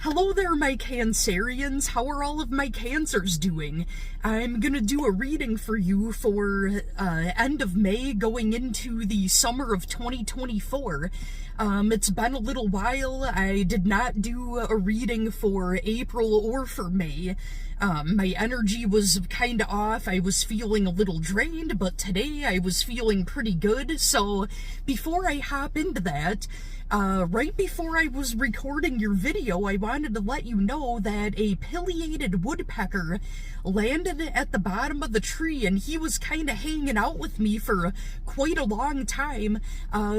Hello there, my Cancerians. How are all of my Cancers doing? I'm gonna do a reading for you for end of May going into the summer of 2024. It's been a little while. I did not do a reading for April or for May. My energy was kind of off. I was feeling a little drained, but today I was feeling pretty good. So before I hop into that, right before I was recording your video, I wanted to let you know that a pileated woodpecker landed at the bottom of the tree, and he was kind of hanging out with me for quite a long time.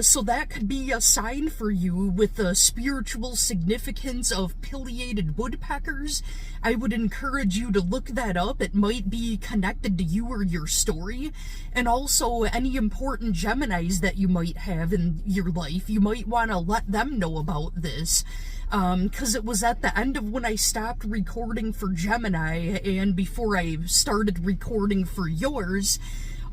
So that could be a sign for you with the spiritual significance of pileated woodpeckers. I would encourage you to look that up. It might be connected to you or your story. And also any important Geminis that you might have in your life, you might want to let them know about this. Because it was at the end of when I stopped recording for Gemini and before I started recording for yours.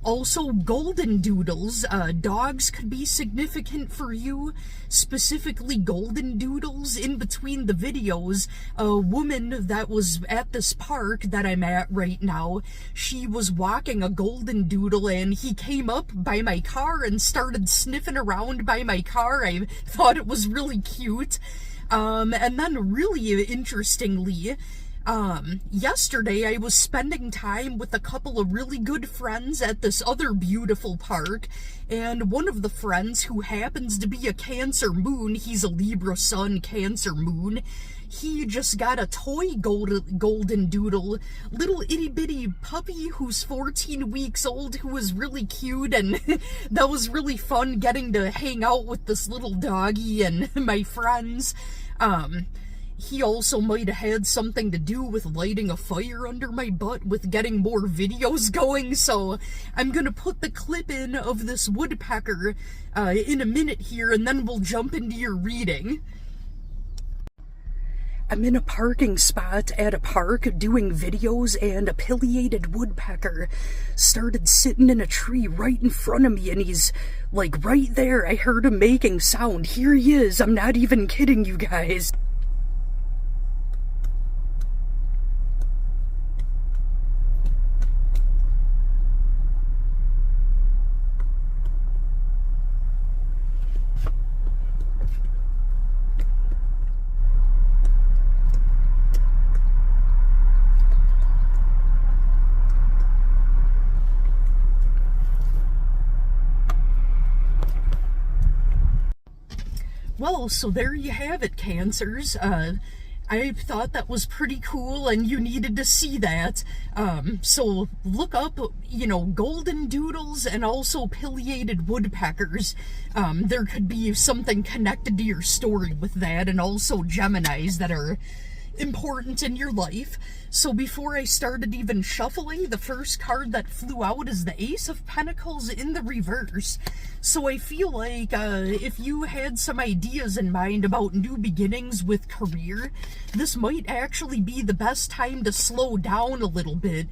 Also, golden doodles, dogs could be significant for you, specifically golden doodles. In between the videos, a woman that was at this park that I'm at right now, she was walking a golden doodle and he came up by my car and started sniffing around by my car. I thought it was really cute. And then really interestingly, yesterday I was spending time with a couple of really good friends at this other beautiful park, and one of the friends, who happens to be a Cancer moon, he's a Libra sun, Cancer moon, he just got a toy golden doodle, little itty bitty puppy who's 14 weeks old, who was really cute, and that was really fun getting to hang out with this little doggy and my friends. He also might have had something to do with lighting a fire under my butt with getting more videos going, so I'm gonna put the clip in of this woodpecker in a minute here, and then we'll jump into your reading. I'm in a parking spot at a park doing videos, and a pileated woodpecker started sitting in a tree right in front of me, and he's like right there. I heard him making sound. Here he is. I'm not even kidding you guys. Well, so there you have it, Cancers. I thought that was pretty cool, and you needed to see that. So look up, golden doodles and also pileated woodpeckers. There could be something connected to your story with that, and also Geminis that are important in your life. So before I started even shuffling, the first card that flew out is the Ace of Pentacles in the reverse. So I feel like if you had some ideas in mind about new beginnings with career, this might actually be the best time to slow down a little bit.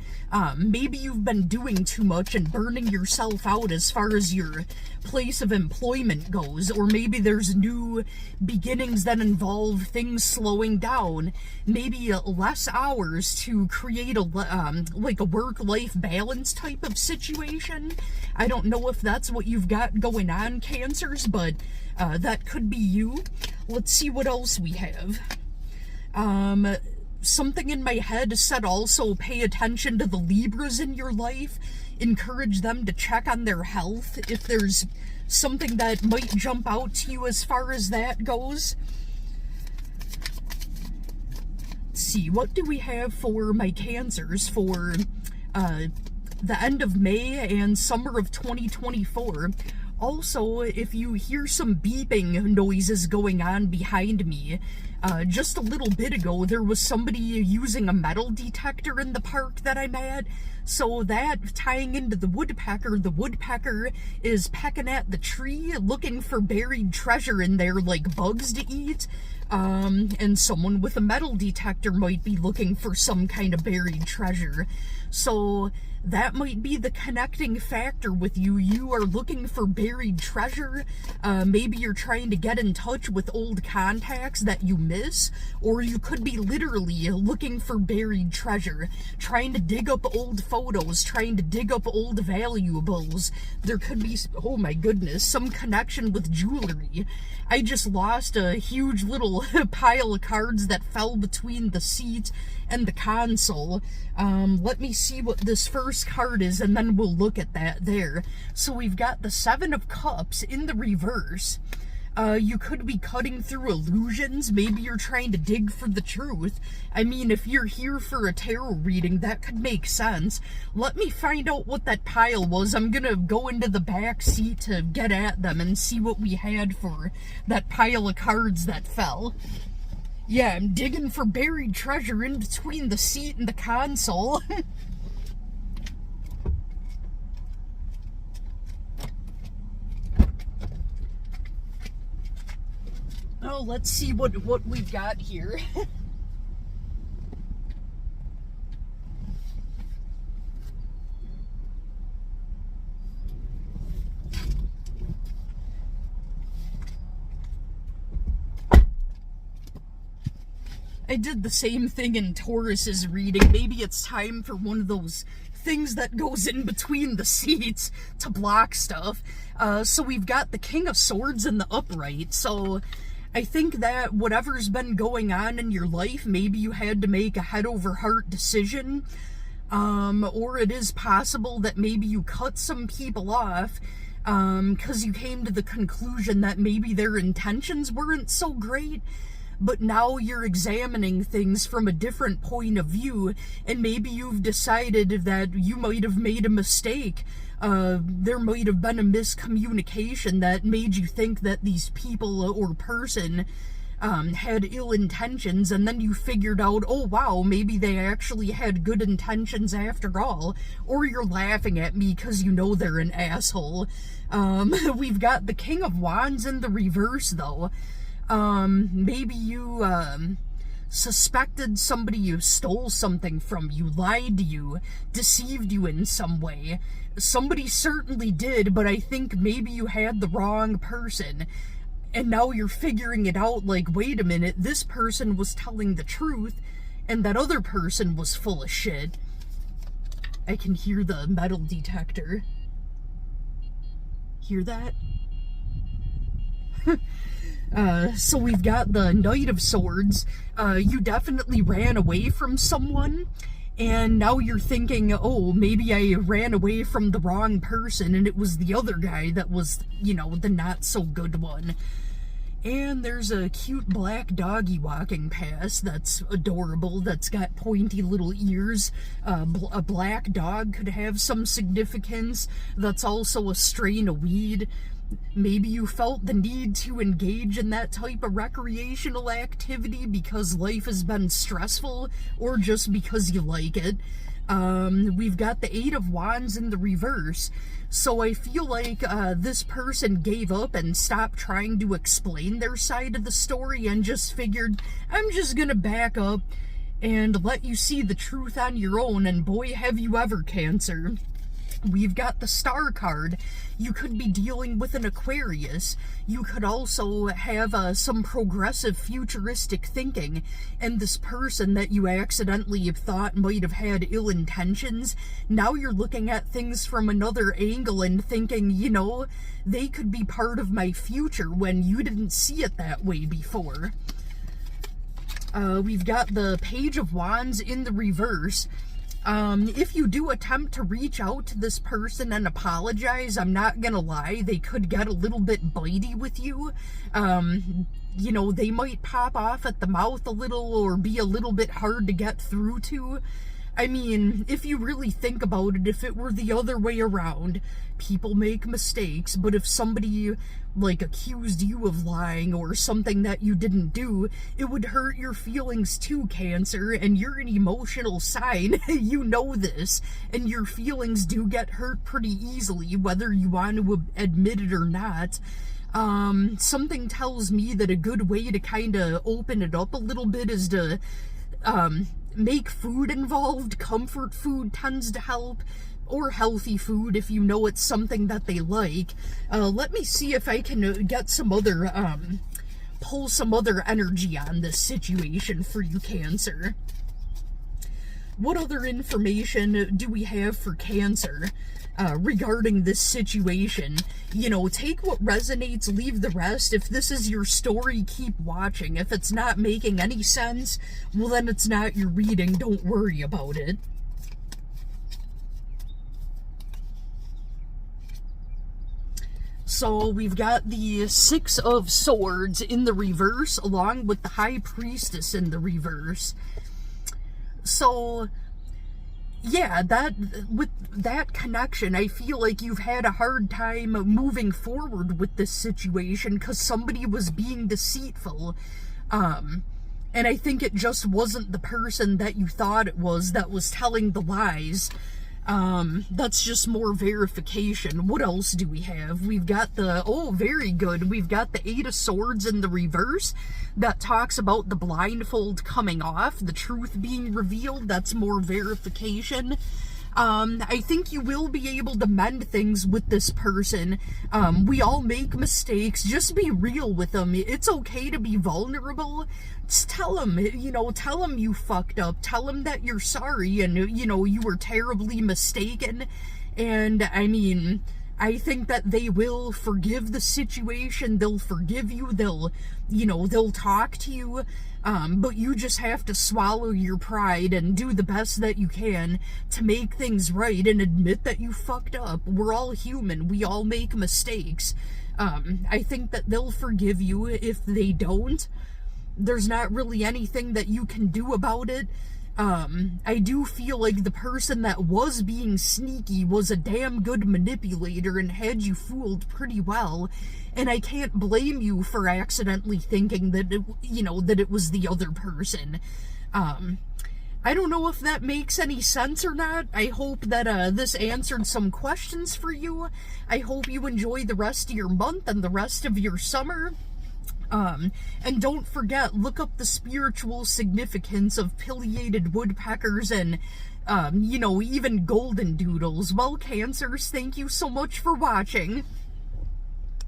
Maybe you've been doing too much and burning yourself out as far as your place of employment goes, or maybe there's new beginnings that involve things slowing down, maybe less hours to create a like a work-life balance type of situation. I don't know if that's what you've got going on, Cancers, but that could be you. Let's see what else we have. Something in my head said also pay attention to the Libras in your life. Encourage them to check on their health if there's something that might jump out to you as far as that goes. Let's see, what do we have for my Cancers for the end of May and summer of 2024? Also, if you hear some beeping noises going on behind me, just a little bit ago, there was somebody using a metal detector in the park that I'm at. So that, tying into the woodpecker is pecking at the tree, looking for buried treasure in there, like bugs to eat. And someone with a metal detector might be looking for some kind of buried treasure. So that might be the connecting factor with you. You are looking for buried treasure. Maybe you're trying to get in touch with old contacts that you miss, or you could be literally looking for buried treasure, trying to dig up old photos, trying to dig up old valuables. There could be, oh my goodness, some connection with jewelry. I just lost a huge little pile of cards that fell between the seat and the console. Let me see what this first card is, and then we'll look at that there. So we've got the Seven of Cups in the reverse. You could be cutting through illusions. Maybe you're trying to dig for the truth. I mean, if you're here for a tarot reading, that could make sense. Let me find out what that pile was. I'm gonna go into the back seat to get at them and see what we had for that pile of cards that fell. Yeah, I'm digging for buried treasure in between the seat and the console. Oh, let's see what we've got here. I did the same thing in Taurus's reading. Maybe it's time for one of those things that goes in between the seats to block stuff. So we've got the King of Swords in the upright. So I think that whatever's been going on in your life, maybe you had to make a head over heart decision. Or it is possible that maybe you cut some people off because you came to the conclusion that maybe their intentions weren't so great. But now you're examining things from a different point of view, and maybe you've decided that you might have made a mistake. There might have been a miscommunication that made you think that these people or person had ill intentions, and then you figured out, oh wow, maybe they actually had good intentions after all. Or you're laughing at me because you know they're an asshole. We've got the King of Wands in the reverse, though. Maybe you, suspected somebody you stole something from you, lied to you, deceived you in some way. Somebody certainly did, but I think maybe you had the wrong person. And now you're figuring it out, like, wait a minute, this person was telling the truth, and that other person was full of shit. I can hear the metal detector. Hear that? So we've got the Knight of Swords. You definitely ran away from someone, and now you're thinking, oh, maybe I ran away from the wrong person, and it was the other guy that was, you know, the not-so-good one. And there's a cute black doggy walking past that's adorable, that's got pointy little ears. A black dog could have some significance. That's also a strain of weed. Maybe you felt the need to engage in that type of recreational activity because life has been stressful, or just because you like it. We've got the Eight of Wands in the reverse. So I feel like this person gave up and stopped trying to explain their side of the story and just figured, I'm just gonna back up and let you see the truth on your own, and boy, have you ever, Cancer. We've got the Star card. You could be dealing with an Aquarius. You could also have some progressive futuristic thinking, and this person that you accidentally thought might have had ill intentions, now you're looking at things from another angle and thinking, you know, they could be part of my future when you didn't see it that way before. We've got the Page of Wands in the reverse. If you do attempt to reach out to this person and apologize, I'm not gonna lie, they could get a little bit bitey with you. You know, they might pop off at the mouth a little or be a little bit hard to get through to. I mean, if you really think about it, if it were the other way around, people make mistakes, but if somebody, like, accused you of lying or something that you didn't do, it would hurt your feelings too, Cancer, and you're an emotional sign. You know this, and your feelings do get hurt pretty easily, whether you want to admit it or not. Something tells me that a good way to kind of open it up a little bit is to, make food involved. Comfort food tends to help, or healthy food if you know it's something that they like. Let me see if I can get some other, pull some other energy on this situation for you, Cancer. What other information do we have for Cancer regarding this situation? You know, take what resonates, leave the rest. If this is your story, keep watching. If it's not making any sense, well, then it's not your reading. Don't worry about it. So we've got the Six of Swords in the reverse, along with the High Priestess in the reverse. So, yeah, with that connection, I feel like you've had a hard time moving forward with this situation because somebody was being deceitful. And I think it just wasn't the person that you thought it was that was telling the lies. That's just more verification. What else do we have? We've got oh, very good. We've got the Eight of Swords in the reverse. That talks about the blindfold coming off, the truth being revealed. That's more verification. I think you will be able to mend things with this person. We all make mistakes. Just be real with them. It's okay to be vulnerable. Just tell them, tell them you fucked up. Tell them that you're sorry and, you were terribly mistaken. And, I mean, I think that they will forgive the situation. They'll forgive you. They'll talk to you. But you just have to swallow your pride and do the best that you can to make things right and admit that you fucked up. We're all human. We all make mistakes. I think that they'll forgive you. If they don't, there's not really anything that you can do about it. I do feel like the person that was being sneaky was a damn good manipulator and had you fooled pretty well. And I can't blame you for accidentally thinking that, that it was the other person. I don't know if that makes any sense or not. I hope that this answered some questions for you. I hope you enjoy the rest of your month and the rest of your summer. And don't forget, look up the spiritual significance of pileated woodpeckers and, even golden doodles. Well, Cancers, thank you so much for watching.